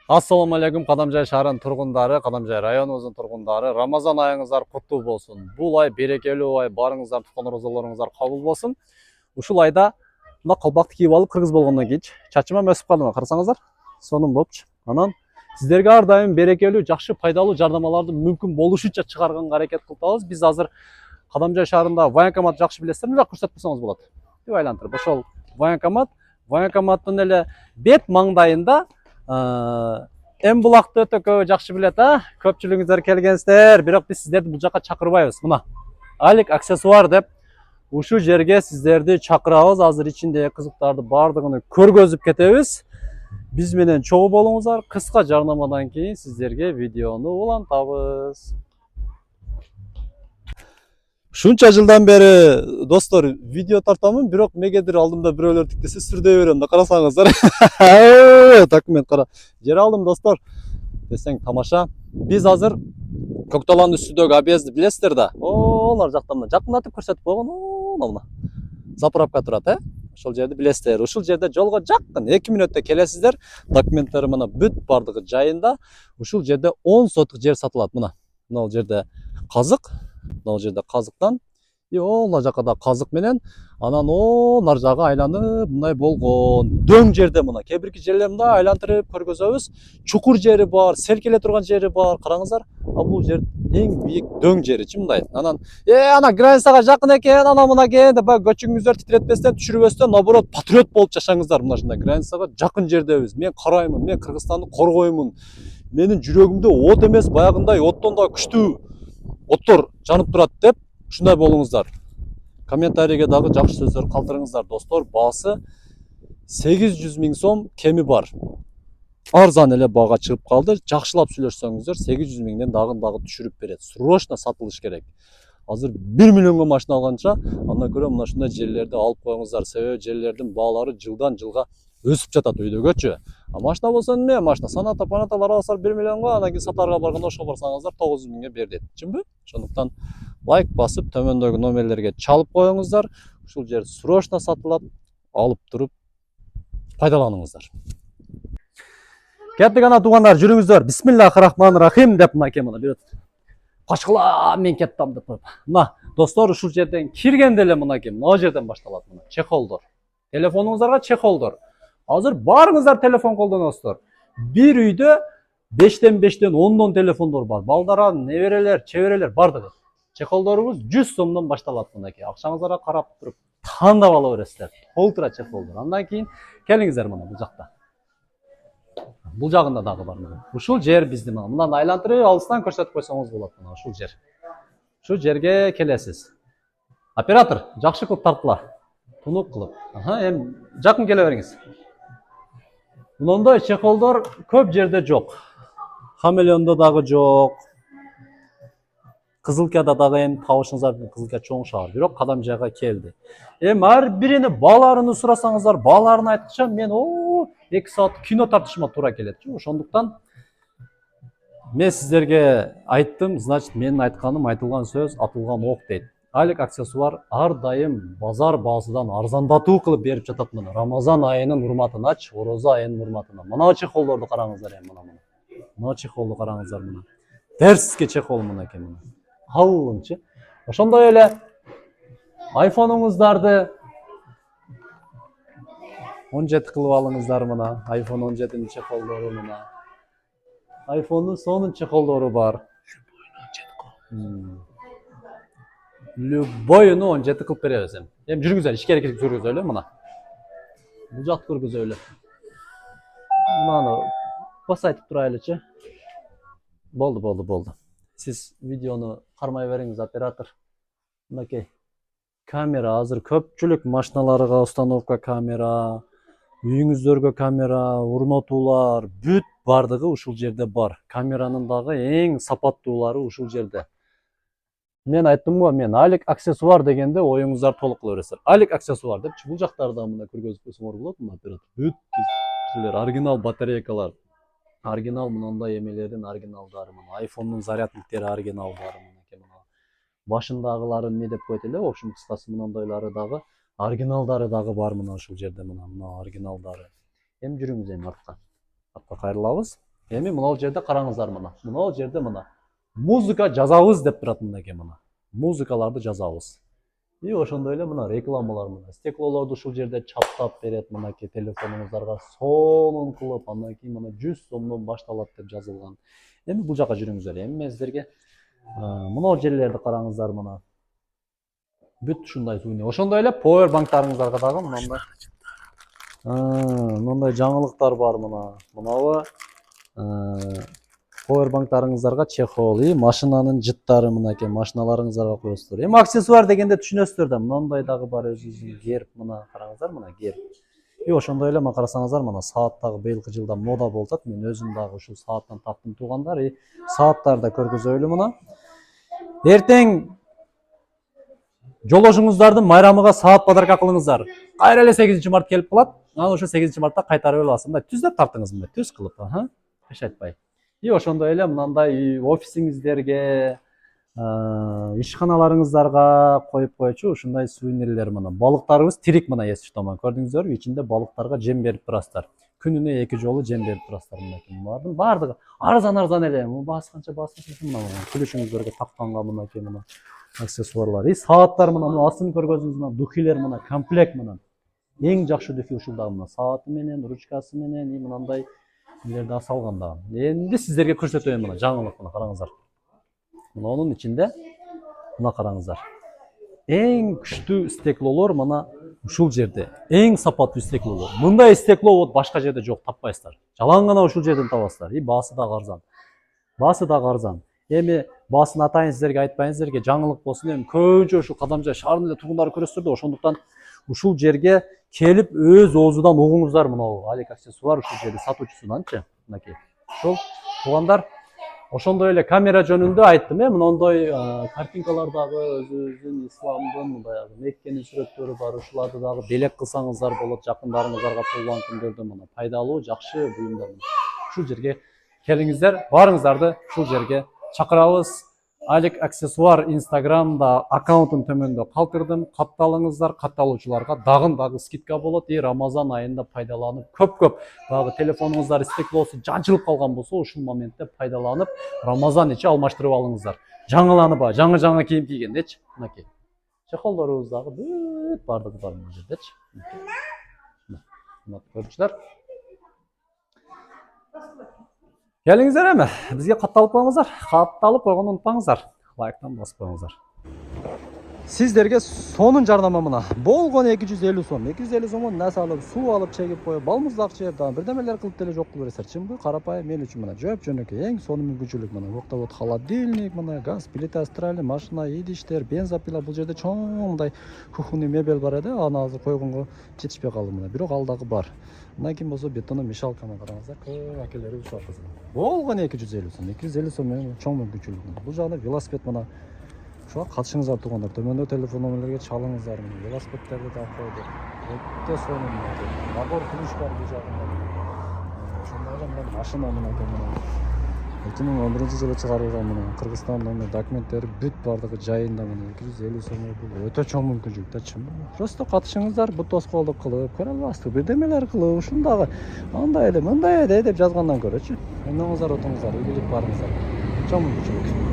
Assalamu алейкум, Кадамжай шаарынын тургундары, Кадамжай районубуздун тургундары. Рамазан айыңыздар куттуу болсун. Бул ай берекелүү ай, барыңыздар туткан розаларыңыздар кабыл болсун. Ушул айда мына калпакты кийип алып кыргыз болгондон кийин чачыма өсүп калдым, карасаңыздар. Сонун болупчу. Анан сиздерге ар дайым берекелүү, жакшы, пайдалуу жардамаларды мүмкүн болушунча чыгарганга аракет кылып атабыз. Биз азыр Кадамжай шаарында военкомат жакшы билесиздер, мына көрсөтпөсөңүз болот. Деп айлантырып, ошол военкоматтын эле бет маңдайында эм булакты өтө көп жакшы билет, көпчүлүгүңүздөр келгенсиздер, бирок биз сиздерди бул жака чакырбайбыз. Мына Алик аксессуар деп ушул жерге сиздерди чакырабыз. Азыр ичиндеги кызыктарды бардыгын көргөзүп кетебиз. Биз менен чогуу болуңуздар. Кыска жарнамадан кийин сиздерге видеону улантабыз. Шунча жылдан бери достор видео тартамын, бирок мегедир алдымда бирөөлөр тиктесе сүрдөй берем да, карасаңыздар. Документ кара. Жер алдым достор. Десең тамаша. Биз азыр Көкталандын үстүндөгү объездди билесиздер да. Олар жакта мына жакындатып көрсөтүп койгон. Мына заправка турат, Ошол жерди билесиздер. Ушул жерде жолго жакын 2 мүнөттө келесиздер. Документтери мына бүт бардыгы жайында. Ушул жерде 10 сотук жер сатылат. Мына ал жерде казык. Мына жерде казыктан ол жака да казык менен анан нар жагы айланып мындай болгон. Дөң жерде мына кээ бирки жерлер мындай айлантырып көргөзөбүз. Чукур жери бар, селкеле турган жери бар. Караңыздар. Бул жер эң бийик дөң жеричи мындай. Анан ана границага жакын экен, ана мына экен деп көчүңүздөр титиретпестен, түшүрбөстөн, наоборот, патриот болуп жашаңыздар. Мына ушундай границага жакын жердебиз. Мен караймын, мен Кыргызстанды коргоймун. Менин жүрөгүмдө от эмес, баягындай оттон да күчтүү оттор жанып турат деп ушундай болуңуздар. Комментарийге дагы жакшы сөздөр калтырыңыздар достор. Баасы 800 000 сом кеми бар. Арзан эле баага чыгып калды. Жакшылап сүйлөшсөңүздөр 800 000ден дагы түшүрүп берет. Срочно сатылыш керек. Азыр 1 миллионго машина алганча, андан көрө мына ушундай жерлерди алып коюңуздар. Себеби жерлердин баалары жылдан жылга өсүп жатат өйдөгөчү. Машина болсо эмне? Машина саната панаталар алсаң 1 миллионго, андан кийин сатарга барганда ошого барсаңыздар 900 000ге бер дейт. Түшүнбү? Ошондуктан лайк басып, төмөндөгү номерлерге чалып коюңуздар. Ушул жер срочно сатылат. Алып туруп пайдаланыңыздар. Кеттик ана туугандар, жүрүңүздөр. Бисмиллахир-рахманир-рахим деп мына кем мына бирет. Качкыла мен кеттим деп. Мына достор, ушул жерден киргенде эле мына кем, мына жерден башталат мына чехолдор. Телефонуңуздарга чехолдор. Азыр барыңыздар телефон колдоносуздар. Бир үйдө 5тен 10дон телефондор бар. Балдара, неберелер, чеберелер бардыгы. Чехолдорубуз 100 сомдон башталат мынакей. Акчаңыздарга карап туруп тандап ала бересиздер. Толтура чехолдор. Андан кийин келиңиздер мына бул жакта. Бул жагында дагы бар мына. Ушул жер биздин мындан айлантырып алыстан көрсөтүп койсоңуз болот мына ушул жер. Ушул жерге келесиз. Оператор, жакшы кылып тарткыла. Тунук кылып. Эми жакын келе бериңиз. Мындай чехолдор көп жерде жок. Хамелеондо дагы жок. Кызылкада дагы эми табышыңыздар, Кызылка чоң шаар, бирок Кадамжайга келди. Эми ар бирини бааларын сурасаңыздар, бааларын айткыча мен 2 саат кино тартышыма туура келет. Ошондуктан мен сиздерге айттым, значит менин айтканым айтылган сөз атылган ок дейт. Алик аксессуар ар дайым базар баасыдан арзандатуу кылып берип жатат мына. Рамазан айынын урматыначы, Орозо айынын урматына. Мына чехолдорду караңыздар эми мына. Мына чехолду караңыздар мына. Дерске чехол мына экен. Калынчы. Ошондой эле айфонуңуздарды 17 кылып алыңыздар мына. iPhone 17-нин чехолдору мына. iPhone'ун сонун чехолдору бар. Любойуну 17 кылып беребиз эми. Эми жүргүзөлү, ишке аракет жүргүзөлү мына. Бул жакты көргөзөлү. Мынаны басайтып турайлычы. Болду. Сиз видеону кармай бериңиз, оператор. Мынакей. Камера азыр көпчүлүк машиналарга установка камера, үйүңүздөргө камера, урнотуулар бүт бардыгы ушул жерде бар. Камеранын дагы эң сапаттуулары ушул жерде. Мен айттым го, мен Алик аксессуар дегенде оюңуздар толук кыла бересиздер. Алик аксессуар депчи бул жактарда мына көргөзүп койсоңор болот мына оператор. Бүт силер оригинал батарейкалар. Оригинал мындай эмелердин оригиналдары мына. iPhone'ун зарядниктери оригиналдары мына. Башындагылары эмне деп коет эле, в общем, кыскасы мынандайлары дагы, оригиналдары дагы бар мына ушул жерде мына оригиналдары. Эми жүрүңүз эми артка. Артка кайрылабыз. Эми мынау жерде караңыздар мына. Мынау жерде мына. Музыка жазабыз деп турат мынакей мына. Музыкаларды жазабыз. И ошондой эле мына рекламалар мына. Стеклолорду ушул жерде чаптап берет мынакей телефонуңуздарга сонун кылып, андан кийин мына 100 сомдон башталат деп жазылган. Эми бул жака жүрүңүздөр. Эми мен сиздерге мынау жерлерди караңыздар мына. Бүт ушундай сууну. Ошондой эле power банктарыңыздарга дагы мындай жаңылыктар бар мына. Мынабы power банктарыңыздарга чехол, машинанын жыттары мынакей, машиналарыңыздарга коесуздар. Эми аксессуар дегенде түшүнөсүздөр да, мындай дагы бар өзүбүздүн герб мына караңыздар мына герб. И ошондой эле мына карасаңыздар мына саат дагы быйылкы жылда мода болуп атат. Мен өзүм дагы ушул сааттан таптым туугандар. И сааттарды да көргөзөлү мына. Эртең жолошуңуздардын майрамыга саат подарка кылыңыздар. Кайра эле 8-март келип калат. Анан ошо 8-мартта кайтарып аласыз. Мындай түздөп тартыңыз мындай, түз кылып, эч айтпай. И ошондой эле мындай офисиңиздерге, ишканаларыңыздарга коюп койчу ушундай сувенирлер мына. Балыктарыбыз тирик мына эс тутаман. Көрдүңүздөрбү? Ичинде балыктарга жем берип турасыздар. Күнүнө 2 жолу жем берип турасыздар мынакей. Булардын бардыгы арзан эле. Баасы канча мына күлүшүңүздөргө такканга мынакей мына аксессуарлар. И сааттар мына астын көргөзүңүз мына духилер мына комплект мына. Эң жакшы духи ушул дагы мына сааты менен, ручкасы менен, и мындай нелерди салган да. Энди сиздерге көрсөтөйүн мына жаңылык мына караңыздар. Мунун ичинде мына караңыздар. Эң күчтүү стеклолор мына ушул жерде. Эң сапаттуу стеклолор. Мындай стекло вот башка жерде жок, таппайсыздар. Жалаң гана ушул жерден табасыздар. И баасы дагы арзан. Баасы дагы арзан. Эми баасын атайын сиздерге айтпайын сиздерге жаңылык болсун. Эми көбүнчө ушул Кадамжай шаарынын эле тургундары көрөсүздөр да, ошондуктан ушул жерге келип өз оозудан угуңуздар мына Алик аксессуар ушул жерде сатуучусунанчы мынакей. Ошол туугандар ошондой эле камера жөнүндө айттым, мындай картинкалар дагы өзүбүздүн исламдын мындай Меккенин сүрөттөрү бар, ушуларды дагы белек кылсаңыздар болот, жакындарыңыздарга туулган күндөрдө мына пайдалуу, жакшы буюмдар. Ушул жерге келиңиздер, баарыңыздарды ушул жерге чакырабыз. Алик аксессуар Инстаграмда аккаунтун төмөндө калтырдым. Катталыңыздар, катталуучуларга дагы скидка болот. И Рамазан айында пайдаланып, көп дагы телефонуңуздар стеклосу жанчылып калган болсо, ушул моментте пайдаланып, Рамазан ичи алмаштырып алыңыздар. Жаңыланып, жаңы кийим кийгендечи, мынакей. Чехолдорубуз дагы бүт бардыгы бар бул жердечи. Мына көрчүлөр. Келиңиздер эми, бизге катталып коюңуздар. Катталып койгонду унутпаңыздар. Лайктан басып коюңуздар. Сиздерге сонун жарнама мына. Болгон 250 сом. 250 сомдон нерсе алып, суу алып чегип коюп, балмуздак жеп, бирдемелер кылып деле жок кылып бересиздер. Чынбы? Карапайым мен үчүн мына жөнөкөй, эң сонун мүмкүнчүлүк мына. Букта вот холодильник мына, газ плита, стиральный машина, идиштер, бензопила, бул жерде чоң мындай кухонный мебель бар эди. Аны азыр койгонго жетишпей калды мына. Бирок ал дагы бар. Мына кийин болсо бетондон мешалканы караңыздар. Акелери ушул кызым. Болгон 250 сом. 250 сом чоң мүмкүнчүлүк. Бул жагда велосипед мына. Ошоға катышыңыздар туугандар. Төмөндө телефон номерлерге чалыңыздар. Велосипедтерди да койдук. Өтө сонун. Набор ключ бар бул жагында. Ошондой эле мына машина мынакей мына. 2011-жылы чыгарылган мына Кыргызстандын документтери бүт бардыгы жайында мына 250 сом бул өтө чоң мүмкүнчүлүк да чын. Просто катышыңыздар, бут тоскоолдук кылып, көрө аласызбы, бирдемелер кылып, ушундагы андай эле, мындай эле деп жазгандан көрөчү. Оңуңуздар отуңуздар, ийгилик барыңыздар. Чоң мүмкүнчүлүк.